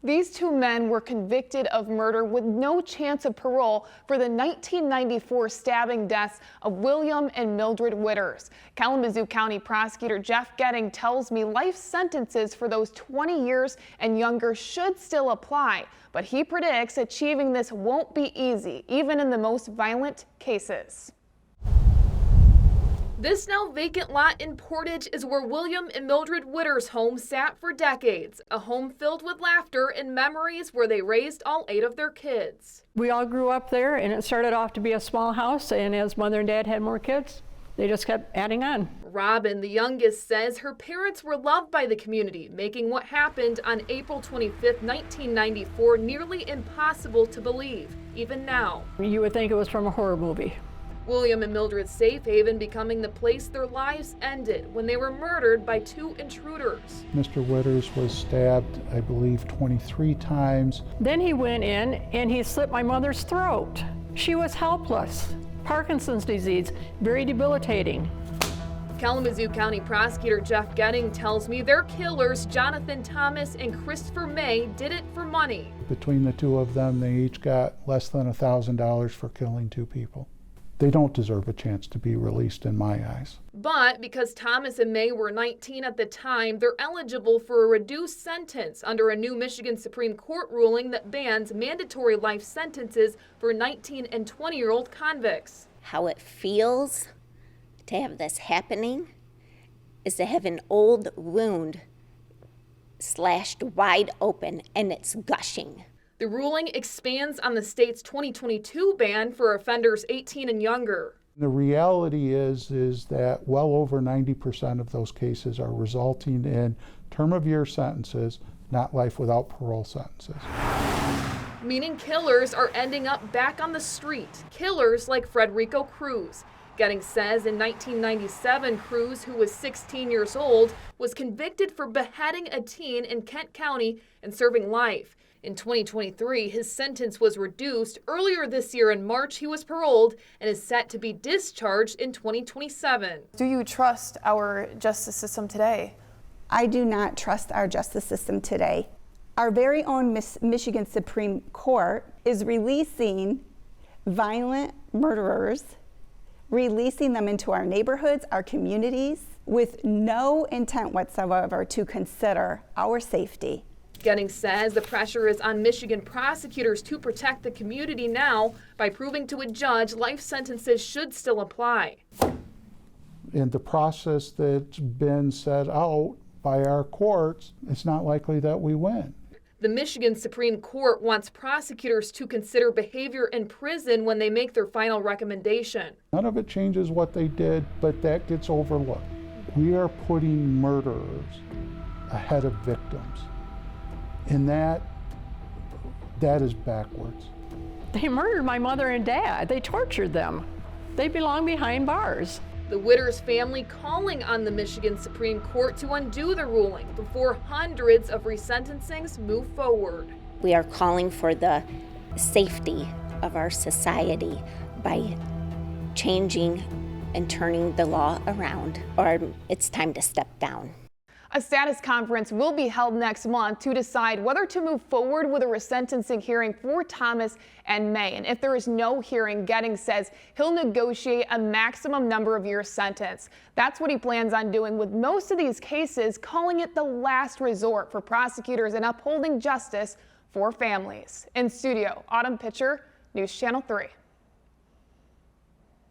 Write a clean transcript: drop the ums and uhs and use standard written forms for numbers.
These two men were convicted of murder with no chance of parole for the 1994 stabbing deaths of William and Mildred Witters. Kalamazoo County Prosecutor Jeff Getting tells me life sentences for those 20 years and younger should still apply, but he predicts achieving this won't be easy, even in the most violent cases. This now vacant lot in Portage is where William and Mildred Witters' home sat for decades, a home filled with laughter and memories where they raised all 8 of their kids. We all grew up there, and it started off to be a small house, and as Mother and Dad had more kids, they just kept adding on. Robin, the youngest, says her parents were loved by the community, making what happened on April 25, 1994 nearly impossible to believe, even now. You would think it was from a horror movie. William and Mildred's safe haven becoming the place their lives ended when they were murdered by 2 intruders. Mr. Witters was stabbed, I believe, 23 times. Then he went in and he slit my mother's throat. She was helpless. Parkinson's disease, very debilitating. Kalamazoo County Prosecutor Jeff Getting tells me their killers, Jonathan Thomas and Christopher May, did it for money. Between the 2 of them, they each got less than $1,000 for killing 2 people. They don't deserve a chance to be released in my eyes. But because Thomas and May were 19 at the time, they're eligible for a reduced sentence under a new Michigan Supreme Court ruling that bans mandatory life sentences for 19 and 20-year-old convicts. How it feels to have this happening is to have an old wound slashed wide open and it's gushing. The ruling expands on the state's 2022 ban for offenders 18 and younger. The reality is that well over 90% of those cases are resulting in term of year sentences, not life without parole sentences. Meaning killers are ending up back on the street. Killers like Frederico Cruz. Getting says in 1997, Cruz, who was 16 years old, was convicted for beheading a teen in Kent County and serving life. In 2023, his sentence was reduced. Earlier this year in March, he was paroled and is set to be discharged in 2027. Do you trust our justice system today? I do not trust our justice system today. Our very own Michigan Supreme Court is releasing violent murderers, releasing them into our neighborhoods, our communities, with no intent whatsoever to consider our safety. Getting says the pressure is on Michigan prosecutors to protect the community now by proving to a judge life sentences should still apply. In the process that's been set out by our courts, it's not likely that we win. The Michigan Supreme Court wants prosecutors to consider behavior in prison when they make their final recommendation. None of it changes what they did, but that gets overlooked. We are putting murderers ahead of victims. And that is backwards. They murdered my mother and dad. They tortured them. They belong behind bars. The Witters family calling on the Michigan Supreme Court to undo the ruling before hundreds of resentencings move forward. We are calling for the safety of our society by changing and turning the law around, or it's time to step down. A status conference will be held next month to decide whether to move forward with a resentencing hearing for Thomas and May. And if there is no hearing, Getting says he'll negotiate a maximum number of years sentence. That's what he plans on doing with most of these cases, calling it the last resort for prosecutors and upholding justice for families. In studio, Autumn Pitcher, News Channel 3.